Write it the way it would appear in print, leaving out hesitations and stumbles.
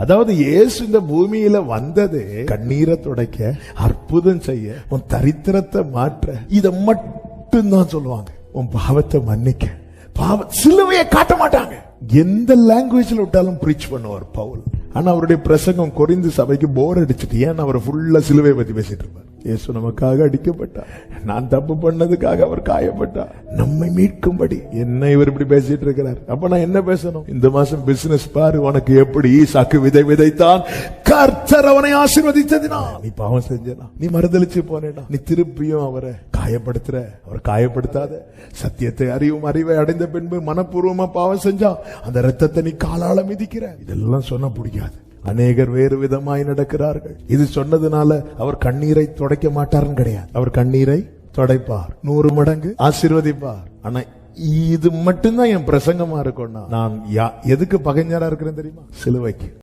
அதாவது இயேசு இந்த பூமியில வந்ததே கண்ணீரை துடைக்க, அற்புதம் செய்ய, உன் தரித்திரத்தை மாற்ற. இத மட்டும் தான் சொல்லுவாங்க. உன் பாவத்தை மன்னிக்க. சிலுவையை காட்ட மாட்டாங்க. எந்த லாங்குவேஜ்ல விட்டாலும் பிரீச் பண்ணுவார் பவுல். ஆனா அவருடைய பிரசங்கம் கொரிந்து சபைக்கு போர் அடிச்சுட்டு, ஏன் அவர் ஃபுல்லா சிலுவையை பத்தி பேசிட்டு இருப்பார். இயேசு நமக்காக அடிக்கப்பட்டார், நான் தப்பு பண்ணதுக்காக அவர் காயப்பட்டார், நம்மை மீட்கும்படி. என்ன இவர் இப்படி பேசிட்டு இருக்கிறார்? அப்ப நான் என்ன பேசணும்? இந்த மாசம் பிசினஸ் பாரு, உனக்கு எப்படி ஈசாக்கு விதை விதைத்தான், கர்த்தர் அவனை ஆசீர்வதித்ததினா. நீ பாவம் செஞ்சனா, நீ மறுதலிச்சு போனேடா, நீ திருப்பியும் அவரை காயப்படுத்துற. அவர் காயப்படுத்தாத. சத்தியத்தை அறிவும் அறிவை அடைந்த பின்பு மனப்பூர்வமா பாவம் செஞ்சா அந்த ரத்தத்தை நீ காலால மிதிக்கிற. இதெல்லாம் சொன்ன பிடிக்காது. அநேகர் வேறு விதமாய் நடக்கிறார்கள். இது சொன்னதுனால அவர் கண்ணீரை துடைக்க மாட்டார்னு கிடையாது. அவர் கண்ணீரை துடைப்பார், 100 மடங்கு ஆசீர்வதிப்பார். ஆனா இது மட்டும்தான் என் பிரசங்கமா இருக்கும்னா, நான் எதுக்கு பகைஞரா இருக்கிறேன் தெரியுமா? சிலுவைக்கு.